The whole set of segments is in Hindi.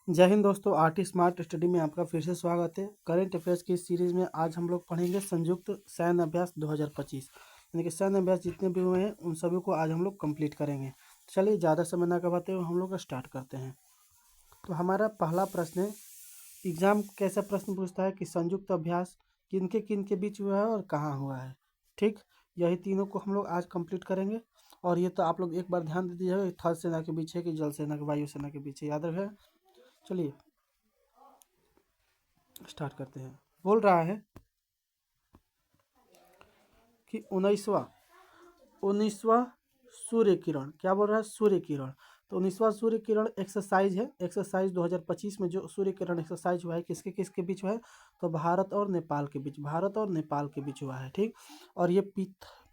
जय हिंद दोस्तों, आर्ट स्मार्ट स्टडी में आपका फिर से स्वागत है। करंट अफेयर्स की इस सीरीज़ में आज हम लोग पढ़ेंगे संयुक्त सैन्य अभ्यास 2025, यानी कि सैन्य अभ्यास जितने भी हुए हैं उन सभी को आज हम लोग कंप्लीट करेंगे। चलिए ज़्यादा समय ना करवाते हुए हम लोग स्टार्ट करते हैं। तो हमारा पहला प्रश्न है, एग्जाम कैसा प्रश्न पूछता है कि संयुक्त अभ्यास किनके किन के बीच हुआ है और कहाँ हुआ है। ठीक, यही तीनों को हम लोग आज कंप्लीट करेंगे। और ये तो आप लोग एक बार ध्यान दे दीजिएगा, थल सेना के बीच है कि जल सेना के वायु सेना के बीच है, याद रखें। चलिए स्टार्ट करते हैं। बोल रहा है कि 19वां सूर्य किरण, क्या बोल रहा है? सूर्य किरण। तो 19वां सूर्य किरण एक्सरसाइज है। एक्सरसाइज 2025 में जो सूर्य किरण एक्सरसाइज हुआ है किसके किसके बीच हुआ है? तो भारत और नेपाल के बीच, भारत और नेपाल के बीच हुआ है। ठीक, और ये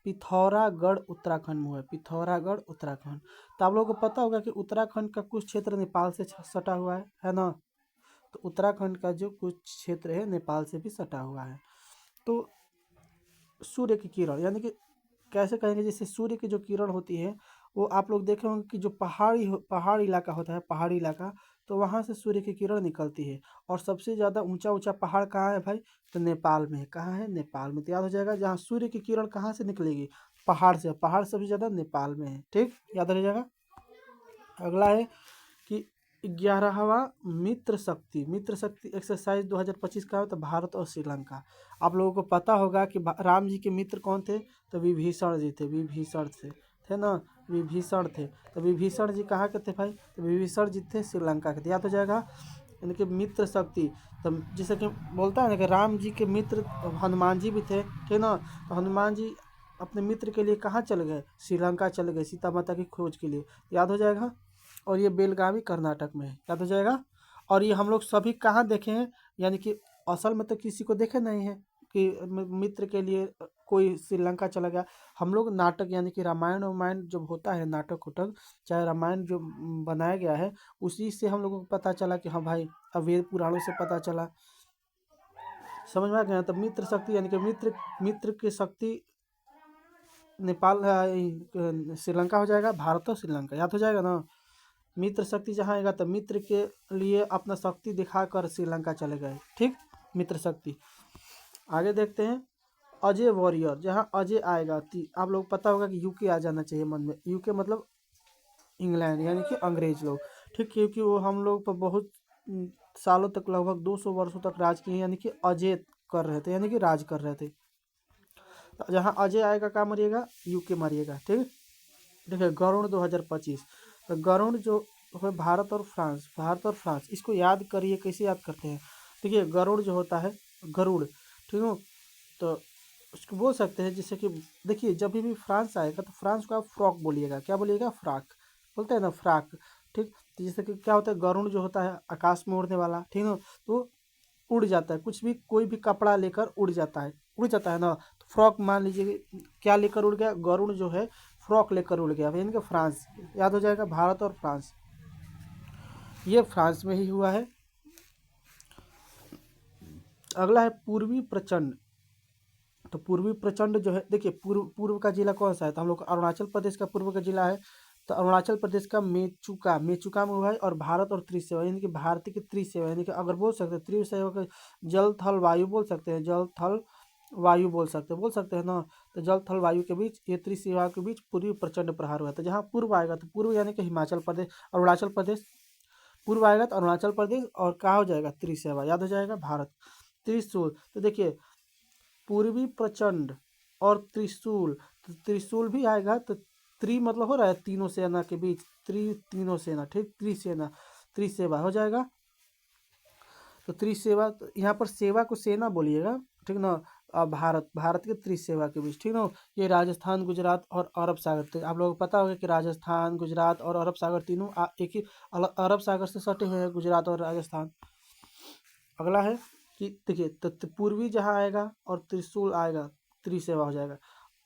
पिथौरागढ़ उत्तराखंड में हुआ है, पिथौरागढ़ उत्तराखंड। तो आप लोगों को पता होगा कि उत्तराखंड का कुछ क्षेत्र नेपाल से सटा हुआ है ना। तो उत्तराखंड का जो कुछ क्षेत्र है नेपाल से भी सटा हुआ है। तो सूर्य की किरण यानी कि कैसे कहेंगे, जैसे सूर्य की जो किरण होती है वो आप लोग देखे होंगे कि जो पहाड़ इलाका होता है, पहाड़ी इलाका, तो वहाँ से सूर्य की किरण निकलती है। और सबसे ज़्यादा ऊंचा ऊंचा पहाड़ कहाँ है भाई? तो नेपाल में है। कहाँ है? नेपाल में। तो याद हो जाएगा, जहाँ सूर्य की किरण कहाँ से निकलेगी? पहाड़ से। पहाड़ सबसे ज़्यादा नेपाल में है। ठीक, याद रह जाएगा। अगला है कि 11वां मित्र शक्ति एक्सरसाइज 2025 का है, तो भारत और श्रीलंका। आप लोगों को पता होगा कि राम जी के मित्र कौन थे? तो विभीषण जी थे, विभीषण थे ना, विभीषण थे। तो विभीषण जी कहाँ के थे भाई? तो विभीषण जी थे श्रीलंका के। याद हो जाएगा, यानी कि मित्र शक्ति। तो जैसे कि बोलता है ना कि राम जी के मित्र हनुमान जी भी थे, ठीक ना। तो हनुमान जी अपने मित्र के लिए कहाँ चले गए? श्रीलंका चले गए, सीता माता की खोज के लिए। याद हो जाएगा। और ये बेलगावी कर्नाटक में है, याद हो जाएगा। और ये हम लोग सभी कहाँ देखे हैं, यानी कि असल में तो किसी को देखे नहीं है कि मित्र के लिए कोई श्रीलंका चला गया। हम लोग नाटक यानी कि रामायण वामायण जब होता है, नाटक उटक, चाहे रामायण जो बनाया गया है, उसी से हम लोगों को पता चला कि हाँ भाई, अब वेद पुराणों से पता चला। समझ में आ गया। तो मित्र शक्ति यानी कि मित्र की शक्ति नेपाल श्रीलंका हो जाएगा, भारत और श्रीलंका, याद हो जाएगा ना। मित्र शक्ति जहाँ आएगा तो मित्र के लिए अपना शक्ति दिखाकर श्रीलंका चले गए। ठीक, मित्र शक्ति। आगे देखते हैं, अजय वॉरियर, जहाँ अजय आएगा आप लोग पता होगा कि यूके आ जाना चाहिए मन में। यूके मतलब इंग्लैंड, यानी कि अंग्रेज लोग। ठीक, क्योंकि वो हम लोग पर बहुत सालों तक, लगभग 200 वर्षों तक राज किए, यानी कि अजय कर रहे थे, यानी कि राज कर रहे थे। तो जहाँ अजय आएगा कहाँ मरिएगा? यूके मरिएगा। ठीक, देखिए गरुड़ 2025। तो गरुड़ जो है भारत और फ्रांस, भारत और फ्रांस, इसको याद करिए। कैसे याद करते हैं? देखिए गरुड़ जो होता है, गरुड़, ठीक है। तो उसको बोल सकते हैं जैसे कि, देखिए जब भी फ्रांस आएगा तो फ्रांस को आप फ्रॉक बोलिएगा। क्या बोलिएगा? फ्रॉक बोलते हैं ना, फ्रॉक। ठीक, तो जैसे कि क्या होता है, गरुड़ जो होता है आकाश में उड़ने वाला, ठीक है। तो उड़ जाता है, कुछ भी कोई भी कपड़ा लेकर उड़ जाता है, उड़ जाता है ना। तो फ्रॉक मान लीजिए क्या लेकर उड़ गया? गरुड़ जो है फ्रॉक लेकर उड़ गया, यानी कि फ्रांस। याद हो जाएगा, भारत और फ्रांस, ये फ्रांस में ही हुआ है। अगला है पूर्वी प्रचंड। तो पूर्वी प्रचंड जो है, देखिए पूर्व का जिला कौन सा है? तो हम लोग अरुणाचल प्रदेश का पूर्व का जिला है। तो अरुणाचल प्रदेश का मेचुका, मेचुका में हुआ है। और भारत और त्रिसेवा, यानी कि भारत की त्रिसेवा, यानी कि अगर बोल सकते हैं त्रिसेवा का, जल थल वायु बोल सकते हैं, जल थल वायु बोल सकते हैं ना। तो जल थल वायु के बीच, ये त्रिसेवा के बीच पूर्वी प्रचंड प्रहार हुआ। तो जहाँ पूर्व आएगा तो पूर्व यानी कि हिमाचल प्रदेश, अरुणाचल प्रदेश। पूर्व आएगा तो अरुणाचल प्रदेश, और कहाँ हो जाएगा? त्रिसेवा, याद हो जाएगा, भारत। त्रिशूल, तो देखिए पूर्वी प्रचंड और त्रिशूल, तो त्रिशूल भी आएगा। तो त्रि मतलब हो रहा है तीनों सेना के बीच, तीनों सेना। ठीक, त्रिसेना, त्रिसेवा हो जाएगा। तो त्रिसेवा, तो यहाँ पर सेवा को सेना बोलिएगा, ठीक ना। भारत के त्रिसेवा के बीच, ठीक ना। ये राजस्थान, गुजरात और अरब सागर, तो आप लोगों को पता होगा कि राजस्थान, गुजरात और अरब सागर तीनों एक ही अरब सागर से सटे हुए हैं, गुजरात और राजस्थान। अगला है कि देखिए, तो पूर्वी जहाँ आएगा और त्रिशूल आएगा, त्रिसेवा हो जाएगा।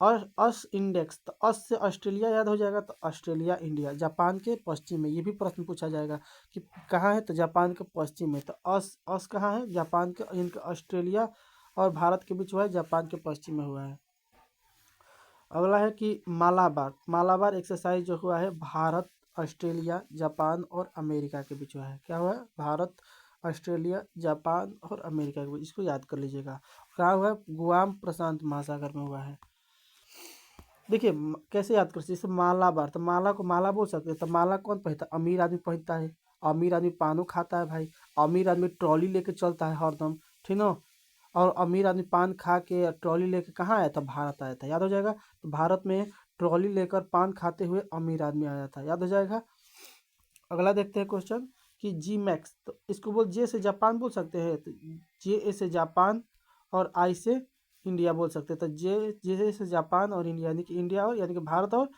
और अस इंडेक्स, तो अस से ऑस्ट्रेलिया याद हो जाएगा, तो ऑस्ट्रेलिया इंडिया, जापान के पश्चिम में। ये भी प्रश्न पूछा जाएगा कि कहाँ है? तो जापान के पश्चिम में। तो अस कहाँ है? जापान के, इनके ऑस्ट्रेलिया और भारत के बीच हुआ है, जापान के पश्चिम में हुआ है। अगला है कि मालाबार, मालाबार एक्सरसाइज जो हुआ है भारत ऑस्ट्रेलिया, जापान और अमेरिका के बीच हुआ है। क्या हुआ है? भारत, ऑस्ट्रेलिया, जापान और अमेरिका के बीच। इसको याद कर लीजिएगा। कहाँ हुआ है? गुआम प्रशांत महासागर में हुआ है। देखिए कैसे याद कर सकते, जैसे माला बार, तो माला को माला बोल सकते हैं। तो माला कौन पहनता है? अमीर आदमी पहनता है। अमीर आदमी पानो खाता है भाई। अमीर आदमी ट्रॉली लेके चलता है हरदम, ठीक ना। और अमीर आदमी पान खा के ट्रॉली लेके कहाँ आया था? भारत आया था, याद हो जाएगा। तो भारत में ट्रॉली लेकर पान खाते हुए अमीर आदमी आया था, याद हो जाएगा। अगला देखते हैं क्वेश्चन कि जी मैक्स, तो इसको बोल जे से जापान बोल सकते हैं। तो जे ए से जापान और आई से इंडिया बोल सकते हैं। तो जे से जापान और इंडिया, यानी कि इंडिया और यानी कि भारत और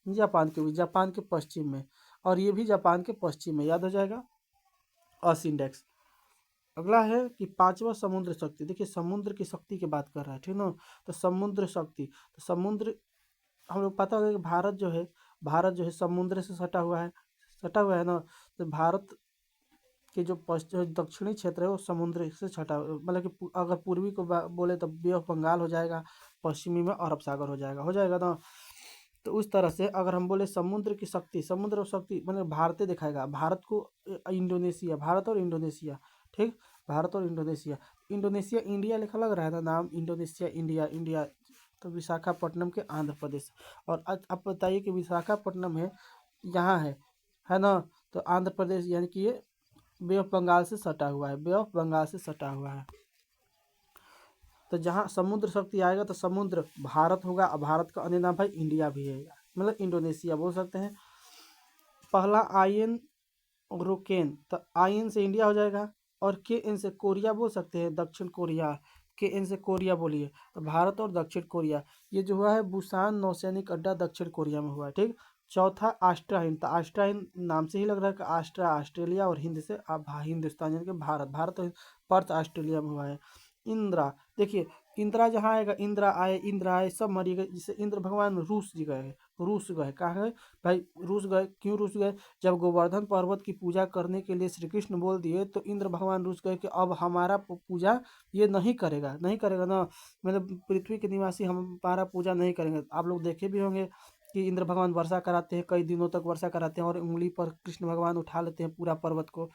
जापान के बीच, जापान के पश्चिम में, और ये भी जापान के पश्चिम में, याद हो जाएगा। अस इंडेक्स। अगला है कि पांचवा समुद्र शक्ति। देखिए समुद्र की शक्ति की बात कर रहा है, ठीक ना। तो समुद्र शक्ति, तो समुद्र, हम लोग पता होगा कि भारत जो है समुद्र से सटा हुआ है ना। तो भारत के जो दक्षिणी क्षेत्र है वो समुद्र से सटा, मतलब कि अगर पूर्वी को बोले तो बे ऑफ बंगाल हो जाएगा, पश्चिमी में अरब सागर हो जाएगा ना। तो उस तरह से अगर हम बोले समुद्र की शक्ति, समुद्र और शक्ति मतलब भारत दिखाएगा, भारत को इंडोनेशिया, भारत और इंडोनेशिया, ठीक। भारत और इंडोनेशिया, इंडोनेशिया इंडिया लिखा लग रहा है ना नाम, इंडोनेशिया इंडिया इंडिया। तो विशाखापट्टनम के आंध्र प्रदेश। और अब बताइए कि विशाखापट्टनम है यहाँ है ना। तो आंध्र प्रदेश, यानी कि ये बे ऑफ बंगाल से सटा हुआ है, बे ऑफ बंगाल से सटा हुआ है। तो जहाँ समुद्र शक्ति आएगा तो समुद्र भारत होगा, और भारत का अन्य नाम भाई इंडिया भी है, मतलब इंडोनेशिया बोल सकते हैं। पहला आयन रोकेन, तो आयन से इंडिया हो जाएगा, और के एन से कोरिया बोल सकते हैं, दक्षिण कोरिया। के एन से कोरिया बोलिए, तो भारत और दक्षिण कोरिया। ये जो हुआ है बुसान नौसैनिक अड्डा दक्षिण कोरिया में हुआ है, ठीक। चौथा आस्ट्रा हिंद, तो आस्ट्रा हिंद नाम से ही लग रहा है कि आस्ट्रा ऑस्ट्रेलिया और हिंद से हिंदुस्तान, यानी कि भारत और पर्थ ऑस्ट्रेलिया में हुआ है। इंद्रा, देखिए इंदिरा जहाँ आएगा, इंद्रा आए सब मरिएगा। जिससे इंद्र भगवान रूस गए कहाँ गए भाई? रूस गए। क्यों रूस गए? जब गोवर्धन पर्वत की पूजा करने के लिए श्री कृष्ण बोल दिए तो इंद्र भगवान रूस गए कि अब हमारा पूजा ये नहीं करेगा ना, मतलब पृथ्वी के निवासी हमारा पूजा नहीं करेंगे। आप लोग देखे भी होंगे कि इंद्र भगवान वर्षा कराते हैं, कई दिनों तक वर्षा कराते हैं, और उंगली पर कृष्ण भगवान उठा लेते हैं पूरा पर्वत को,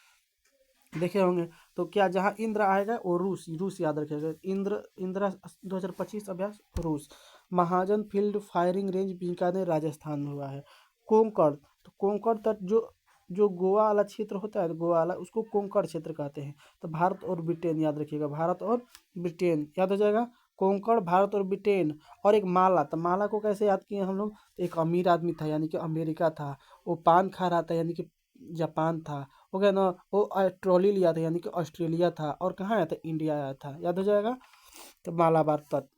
देखे होंगे। तो क्या जहाँ इंद्र आएगा वो रूस याद रखेगा। इंदिरा 2025 अभ्यास रूस। Mahajan field firing range Bikaner Rajasthan में हुआ है। कोंकण, तो कोंकण तट जो जो गोवा वाला क्षेत्र होता है, गोवा वाला, उसको कोंकण क्षेत्र कहते हैं। तो भारत और ब्रिटेन याद रखिएगा, भारत और ब्रिटेन याद हो जाएगा। कोंकण, भारत और ब्रिटेन। और एक माला, तो माला को कैसे याद किए हम लोग? एक अमीर आदमी था, यानी कि अमेरिका था। वो पान खा रहा था, यानी कि जापान था। हो गया ना। वो ट्रॉली लिया था, यानी कि ऑस्ट्रेलिया था। और कहाँ आया था? इंडिया आया था, याद हो जाएगा। तो मालाबार तट।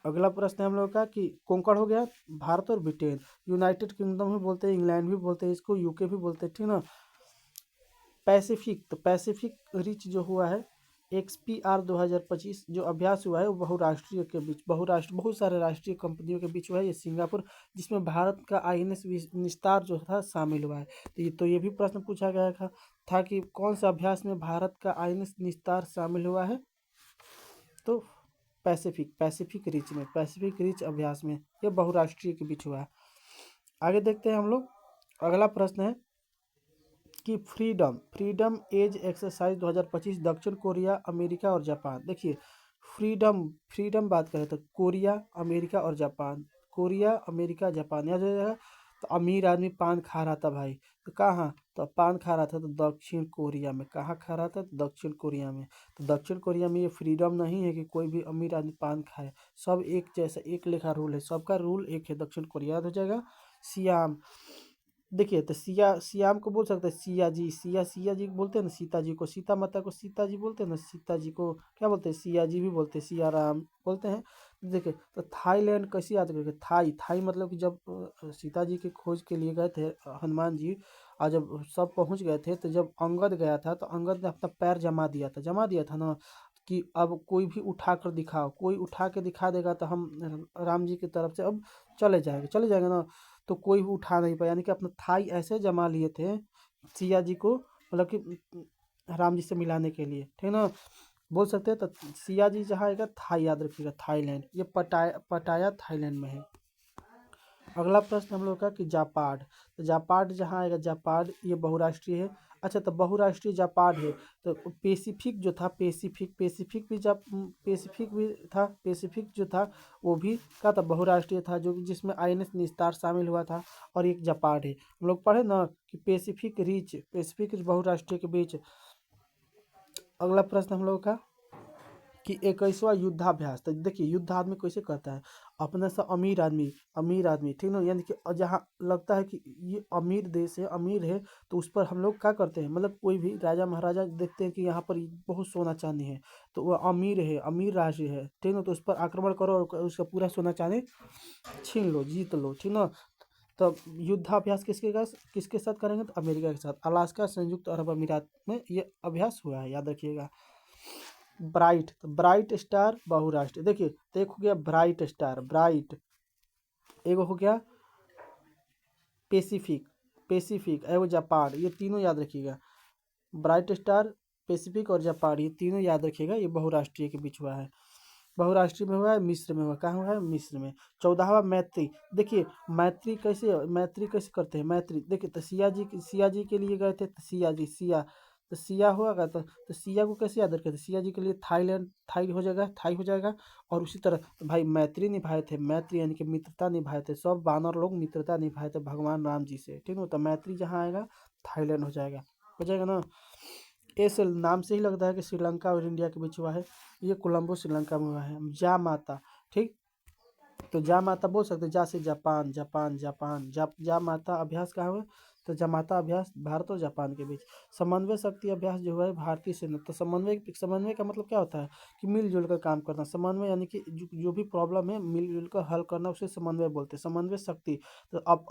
अगला प्रश्न है हम लोग का कि कोंकण हो गया, भारत और ब्रिटेन। यूनाइटेड किंगडम भी बोलते हैं, इंग्लैंड भी बोलते हैं इसको, यूके भी बोलते हैं, ठीक ना। पैसिफिक, तो पैसिफिक रिच जो हुआ है XPR 2025 जो अभ्यास हुआ है वो बहुराष्ट्रीय के बीच, बहुत सारे राष्ट्रीय कंपनियों के बीच हुआ है। ये सिंगापुर, जिसमें भारत का INS निस्तार जो था शामिल हुआ है। तो ये भी प्रश्न पूछा गया था कि कौन सा अभ्यास में भारत का INS निस्तार शामिल हुआ है? तो पैसिफिक रिच अभ्यास में, ये बहुराष्ट्रीय के बीच हुआ है। आगे देखते हैं हम लोग। अगला प्रश्न है कि फ्रीडम एज एक्सरसाइज 2025 दक्षिण कोरिया, अमेरिका और जापान। देखिए फ्रीडम बात करें तो कोरिया, अमेरिका और जापान, कोरिया, अमेरिका, जापान, याद हो जाएगा। तो अमीर आदमी पान खा रहा था भाई, तो कहाँ? तो पान खा रहा था तो दक्षिण कोरिया में। कहाँ खा रहा था? तो दक्षिण कोरिया में। तो दक्षिण कोरिया में ये फ्रीडम नहीं है कि कोई भी अमीर आदमी पान खाए, सब एक जैसा, एक लेखा रूल है, सबका रूल एक है। दक्षिण कोरिया, याद हो जाएगा। सियाम, देखिए तो सियाम को बोल सकते हैं सिया जी, सिया जी बोलते हैं ना, सीता जी को, सीता माता को सीता जी बोलते हैं ना, सीता जी को क्या बोलते हैं? सिया जी भी बोलते हैं, सिया राम बोलते हैं। देखिए तो थाईलैंड कैसे याद करेंगे? थाई मतलब कि जब सीता जी की खोज के लिए गए थे हनुमान जी, और जब सब पहुंच गए थे, तो जब अंगद गया था तो अंगद ने अपना पैर जमा दिया था ना, कि अब कोई भी उठा कर दिखाओ, कोई उठा के दिखा देगा तो हम राम जी की तरफ से अब चले जाएंगे ना। तो कोई भी उठा नहीं पाया, यानी कि अपना थाई ऐसे जमा लिए थे सिया जी को, मतलब कि राम जी से मिलाने के लिए, ठीक ना। बोल सकते हैं। तो सिया जी जहाँ आएगा थाई याद रखिएगा, थाईलैंड, ये पटाया थाईलैंड में है। अगला प्रश्न हम लोग का कि जापाड, तो जापाड जहाँ आएगा, जापाड ये बहुराष्ट्रीय है। अच्छा, तो बहुराष्ट्रीय जापाड है, तो पेसिफिक जो था, पेसिफिक भी था, पेसिफिक जो था वो भी क्या था, बहुराष्ट्रीय था, जो जिसमें आईएनएस निस्तार शामिल हुआ था। और एक जापाड है, हम लोग पढ़े ना कि पेसिफिक रिच बहुराष्ट्रीय के बीच। अगला प्रश्न हम लोग का कि 21वां युद्धाभ्यास, तो देखिए युद्ध आदमी कैसे करता है, अपने से अमीर आदमी ठीक ना, यानी कि जहाँ लगता है कि ये अमीर देश है, अमीर है, तो उस पर हम लोग क्या करते हैं, मतलब कोई भी राजा महाराजा देखते हैं कि यहाँ पर बहुत सोना चांदी है, तो वो अमीर है, अमीर राज्य है ठीक ना, तो उस पर आक्रमण करो और उसका पूरा सोना चांदी छीन लो, जीत लो ठीक ना। तो युद्धाभ्यास किसके साथ करेंगे, तो अमेरिका के साथ, अलास्का संयुक्त अरब अमीरात में ये अभ्यास हुआ है, याद रखिएगा। ब्राइट, तो ब्राइट स्टार बहुराष्ट्रीय, देखिए तो एक हो गया ब्राइट स्टार, ब्राइट, एक हो गया पेसिफिक एवं जापान, ये तीनों याद रखिएगा। ब्राइट स्टार, पेसिफिक और जापान, ये तीनों याद रखिएगा, ये बहुराष्ट्रीय के बीच हुआ है। बहुराष्ट्रीय में हुआ है, मिस्र में हुआ, कहाँ हुआ है, मिस्र में। 14वां मैत्री, देखिए मैत्री कैसे करते हैं, मैत्री देखिए, तो सिया जी के लिए गए थे, तो सिया, तो सिया होगा, तो सिया को कैसे याद रखें, तो सिया जी के लिए थाईलैंड, थाई हो जाएगा। और उसी तरह भाई मैत्री निभाए थे, मैत्री यानी कि मित्रता निभाए थे, सब बानर लोग मित्रता निभाए थे भगवान राम जी से ठीक है, तो मैत्री जहाँ आएगा थाईलैंड हो जाएगा ना। इस नाम से ही लगता है कि श्रीलंका और इंडिया के बीच हुआ है, ये कोलंबो श्रीलंका में हुआ है। जा माता, ठीक, तो जा माता बोल सकते हैं, जा से जापान, जा माता अभ्यास कहाँ हुआ, तो जामाता अभ्यास भारत और जापान के बीच। समन्वय शक्ति अभ्यास जो है भारतीय सेना, तो समन्वय का मतलब क्या होता है कि मिलजुल कर काम करना, समन्वय यानी कि जो भी प्रॉब्लम है मिलजुल कर हल करना, उसे समन्वय बोलते हैं। समन्वय शक्ति, तो अब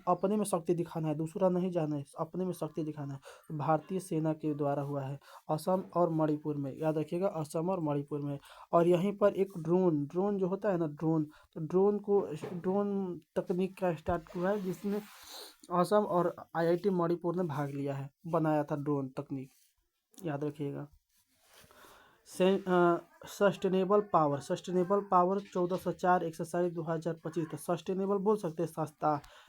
अपने में शक्ति दिखाना है, दूसरा नहीं जाना है, अपने में शक्ति दिखाना है, तो भारतीय सेना के द्वारा हुआ है असम और मणिपुर में, याद रखिएगा असम और मणिपुर में। और यहीं पर एक ड्रोन जो होता है ना, तो ड्रोन तकनीक का स्टार्ट हुआ है, जिसमें असम और आईआईटी मणिपुर ने भाग लिया है, बनाया था ड्रोन तकनीक, याद रखिएगा। सस्टेनेबल पावर 1404 एक्सरसाइज 2025, तो सस्टेनेबल बोल सकते हैं,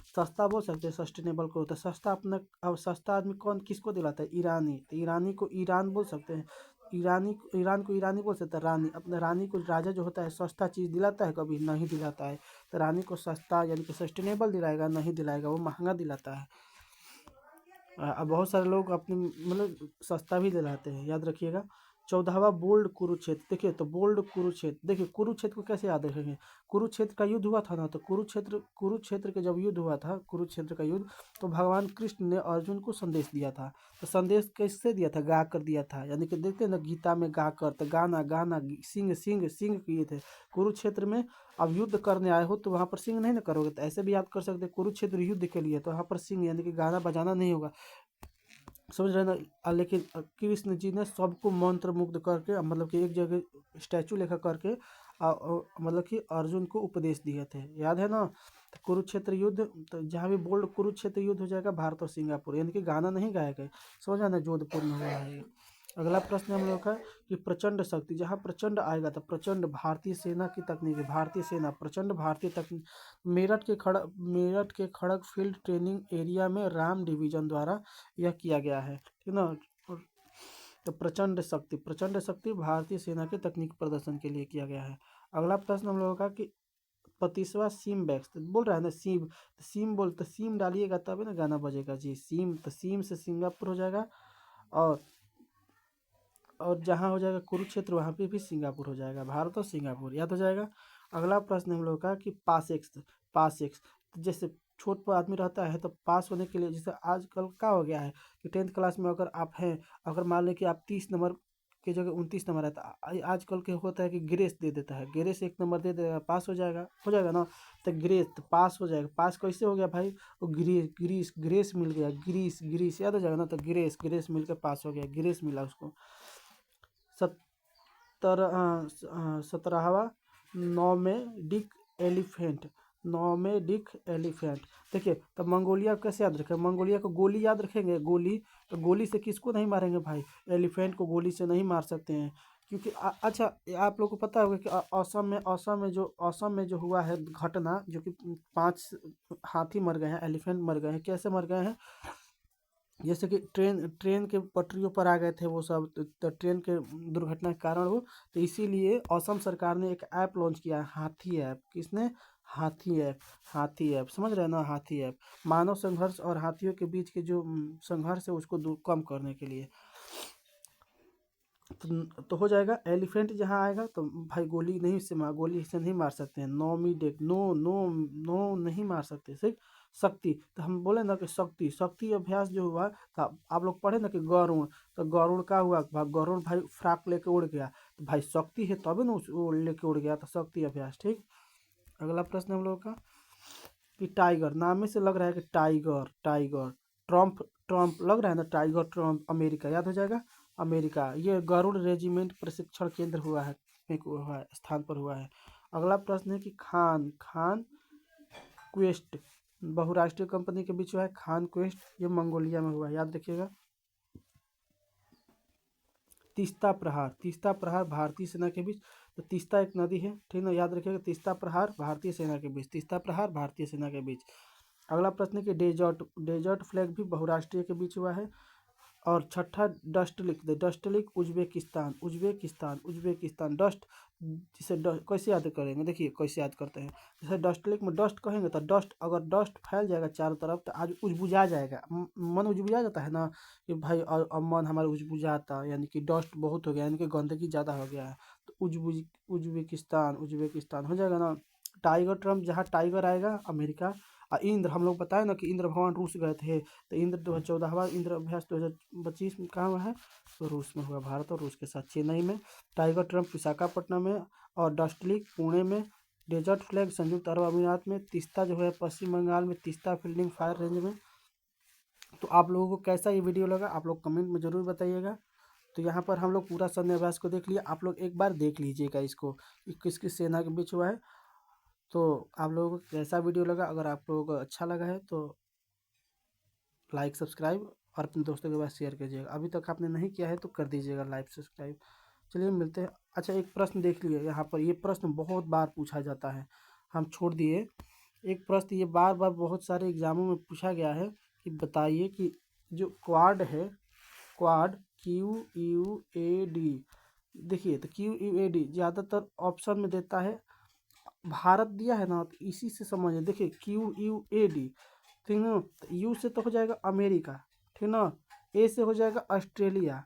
सस्ता बोल सकते हैं सस्टेनेबल को, तो सस्ता अपना, अब सस्ता आदमी कौन किसको दिलाता है, ईरानी, तो ईरानी को ईरान बोल सकते हैं, ईरान को ईरानी बोल सकते हैं, रानी, अपने रानी को राजा जो होता है सस्ता चीज़ दिलाता है, कभी नहीं दिलाता है, तो रानी को सस्ता यानी कि सस्टेनेबल दिलाएगा, नहीं दिलाएगा, वो महंगा दिलाता है। अब बहुत सारे लोग अपने मतलब सस्ता भी दिलाते हैं, याद रखिएगा। 14वां बोल्ड कुरुक्षेत्र, देखिए तो बोल्ड कुरुक्षेत्र, देखिए कुरुक्षेत्र को कैसे याद रखेंगे, कुरुक्षेत्र का युद्ध हुआ था ना, तो कुरुक्षेत्र का जब युद्ध हुआ था, कुरुक्षेत्र का युद्ध, तो भगवान कृष्ण ने अर्जुन को संदेश दिया था, तो संदेश कैसे दिया था, गा कर दिया था, यानी कि देखते हैं ना गीता में गा कर, तो गाना सिंग किए थे। कुरुक्षेत्र में अब युद्ध करने आए हो तो वहाँ पर सिंग नहीं ना करोगे, तो ऐसे भी याद कर सकते हैं, कुरुक्षेत्र युद्ध के लिए, तो वहाँ पर सिंग यानी कि गाना बजाना नहीं होगा, समझ रहे हैं ना। लेकिन कृष्ण जी ने सबको मंत्र मुग्ध करके, मतलब कि एक जगह स्टैचू लेखा करके मतलब कि अर्जुन को उपदेश दिए थे, याद है ना। तो कुरुक्षेत्र युद्ध, तो जहाँ भी बोल्ड कुरुक्षेत्र युद्ध हो जाएगा भारत और सिंगापुर, यानी कि गाना नहीं गाया गया, समझ आना, जोधपुर में हुआ है ये। अगला प्रश्न हम लोग का कि प्रचंड शक्ति, जहाँ प्रचंड आएगा तो प्रचंड भारतीय सेना की तकनीक है, भारतीय सेना प्रचंड भारतीय तकनीक। मेरठ के खड़ग फील्ड ट्रेनिंग एरिया में राम डिवीजन द्वारा यह किया गया है, ठीक ना। तो प्रचंड शक्ति भारतीय सेना के तकनीक प्रदर्शन के लिए किया गया है। अगला प्रश्न हम लोगों का कि 35वां सीम बैक्स, तो बोल रहा है ना सीम, तो सीम डालिएगा तभी ना गाना बजेगा जी, सीम, तो सीम से सिंगापुर हो जाएगा, और जहाँ हो जाएगा कुरुक्षेत्र वहाँ पे भी सिंगापुर हो जाएगा, भारत और सिंगापुर याद हो जाएगा। अगला प्रश्न हम लोग का कि पास एक्स, तो जैसे छोट पर आदमी रहता है, तो पास होने के लिए, जैसे आजकल क्या हो गया है कि 10th क्लास में अगर आप हैं, अगर मान लें कि आप 30 नंबर की जगह 29 नंबर है, तो आजकल के होता है कि ग्रेस दे देता है, ग्रेस 1 नंबर दे देगा, पास हो जाएगा ना। तो ग्रेस, तो पास हो जाएगा, पास कैसे हो गया भाई, वो ग्रेस मिल गया, ग्रीस याद हो जाएगा ना, तो ग्रेस मिल के पास हो गया, ग्रेस मिला उसको। 17वां नॉमेडिक एलिफेंट, देखिए तो मंगोलिया कैसे याद रखें, मंगोलिया को गोली याद रखेंगे, गोली, तो गोली से किसको नहीं मारेंगे भाई, एलिफेंट को गोली से नहीं मार सकते हैं, क्योंकि अच्छा, ये आप लोग को पता होगा कि असम में जो हुआ है घटना, जो कि 5 हाथी मर गए हैं, एलिफेंट मर गए हैं। कैसे मर गए हैं? जैसे कि ट्रेन ट्रेन के पटरियों पर आ गए थे वो सब, तो ट्रेन के दुर्घटना के कारण वो, तो इसीलिए असम सरकार ने एक ऐप लॉन्च किया है, हाथी ऐप। किसने? हाथी ऐप। हाथी ऐप, समझ रहे हैं ना? हाथी ऐप मानव संघर्ष और हाथियों के बीच के जो संघर्ष है उसको कम करने के लिए। तो हो जाएगा। एलिफेंट जहाँ आएगा तो भाई गोली नहीं से मार, गोली से नहीं मार सकते हैं। नो मीडेक, नो नो नो नहीं मार सकते। सिर्फ शक्ति, तो हम बोले ना कि शक्ति शक्ति अभ्यास जो हुआ, तो आप लोग पढ़े ना कि गरुड़, तो गरुड़ का हुआ गरुड़ भाई फ्राक लेके उड़ गया, तो भाई शक्ति है तभी ना वो लेके उड़ गया, तो शक्ति अभ्यास। ठीक। अगला प्रश्न हम लोग का कि टाइगर, नाम में से लग रहा है कि टाइगर टाइगर। ट्रम्प, ट्रम्प लग रहा है ना, टाइगर ट्रम्प अमेरिका, याद हो जाएगा अमेरिका। ये गरुड़ रेजिमेंट प्रशिक्षण केंद्र हुआ है, एक हुआ है, स्थान पर हुआ है। अगला प्रश्न है कि खान खान क्वेस्ट, बहुराष्ट्रीय कंपनी के बीच हुआ है खान क्वेस्ट, ये मंगोलिया में हुआ है, याद रखिएगा। तीस्ता प्रहार, तीस्ता प्रहार भारतीय सेना के बीच, तो तीस्ता एक नदी है, ठीक ना, याद रखिएगा। तीस्ता प्रहार भारतीय सेना के बीच, तीस्ता प्रहार भारतीय सेना के बीच। अगला प्रश्न है कि डेजर्ट, डेजर्ट फ्लैग भी बहुराष्ट्रीय के बीच हुआ है। और छठा डस्ट लिख दे, डस्ट लिख उज्बेकिस्तान, उज्बेकिस्तान, उज्बेकिस्तान। डस्ट, जिसे कैसे याद करेंगे, देखिए कैसे याद करते हैं। जैसे डस्ट लिख में डस्ट कहेंगे तो डस्ट, अगर डस्ट फैल जाएगा चारों तरफ तो आज उजबुझा जाएगा। मन उजबुझा जाता है ना, कि भाई और मन हमारा उजबुझाता, यानी कि डस्ट बहुत हो गया, यानी कि गंदगी ज़्यादा हो गया है, तो उज्बेकिस्तान, उज्बेकिस्तान हो जाएगा ना। टाइगर ट्रम्प, जहाँ टाइगर आएगा अमेरिका। और इंद्र, हम लोग बताए ना कि इंद्र भगवान रूस गए थे, तो इंद्र 2014 इंद्र अभ्यास 2025 में कहाँ हुआ है? तो रूस में हुआ, भारत और रूस के साथ, चेन्नई में। टाइगर ट्रम्प विशाखापट्टनम में, और डस्टलिक पुणे में। डेजर्ट फ्लैग संयुक्त अरब अमीरात में। तीस्ता जो है पश्चिम बंगाल में, तीस्ता फील्डिंग फायर रेंज में। तो आप लोगों को कैसा ये वीडियो लगा, आप लोग कमेंट में ज़रूर बताइएगा। तो यहाँ पर हम लोग पूरा सैन्य अभ्यास को देख लिया, आप लोग एक बार देख लीजिएगा इसको, किस किस सेना के बीच हुआ है। तो आप लोगों को कैसा वीडियो लगा, अगर आप लोगों को अच्छा लगा है तो लाइक सब्सक्राइब और अपने दोस्तों के पास शेयर कीजिएगा। अभी तक आपने नहीं किया है तो कर दीजिएगा लाइक सब्सक्राइब। चलिए मिलते हैं। अच्छा, एक प्रश्न देख लिए यहाँ पर, ये प्रश्न बहुत बार पूछा जाता है, हम छोड़ दिए। एक प्रश्न ये बार बार बहुत सारे एग्जामों में पूछा गया है कि बताइए कि जो क्वाड है, क्वाड, QUAD, देखिए तो QUAD ज़्यादातर ऑप्शन में देता है भारत दिया है ना, तो इसी से समझिए। देखिए QUAD, ठीक ना, तो यू से तो हो जाएगा अमेरिका, ठीक ना, ए से हो जाएगा ऑस्ट्रेलिया।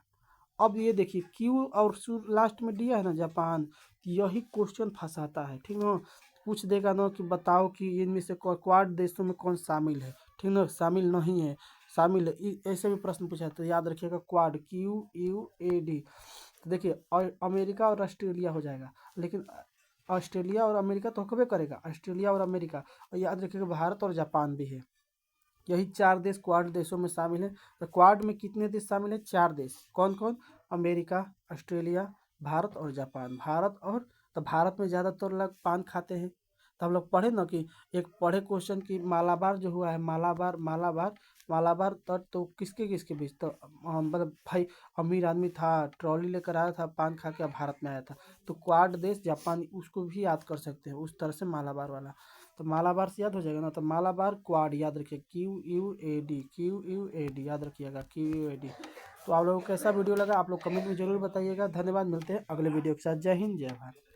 अब ये देखिए क्यू और लास्ट में दिया है ना जापान, तो यही क्वेश्चन फंसाता है, ठीक ना। पूछ देगा ना कि बताओ कि इनमें से क्वाड देशों में कौन शामिल है, ठीक ना, शामिल नहीं है, शामिल है, ऐसे भी प्रश्न पूछा है, तो याद रखिएगा क्वाड, QUAD। तो देखिए अमेरिका और ऑस्ट्रेलिया हो जाएगा, लेकिन ऑस्ट्रेलिया और अमेरिका तो होबे करेगा, ऑस्ट्रेलिया और अमेरिका, और याद रखिएगा भारत और जापान भी है। यही 4 देश क्वाड देशों में शामिल हैं। तो क्वाड में कितने देश शामिल हैं? 4 देश। कौन कौन? अमेरिका, ऑस्ट्रेलिया, भारत और जापान। भारत और, तो भारत में ज़्यादातर लोग पान खाते हैं। तो हम लोग पढ़े ना कि एक पढ़े क्वेश्चन की मालाबार जो हुआ है, मालाबार मालाबार मालाबार तट, तो किसके किसके बीच, तो मतलब भाई अमीर आदमी था, ट्रॉली लेकर आया था, पान खा के भारत में आया था। तो क्वाड देश जापान, उसको भी याद कर सकते हैं उस तरह से, मालाबार वाला। तो मालाबार से याद हो जाएगा ना, तो मालाबार क्वाड याद रखिए, QUAD, QUAD याद रखिएगा, QUAD। तो आप लोगों को कैसा वीडियो लगा, आप लोग कमेंट में जरूर बताइएगा। धन्यवाद, मिलते हैं अगले वीडियो के साथ। जय हिंद, जय भारत।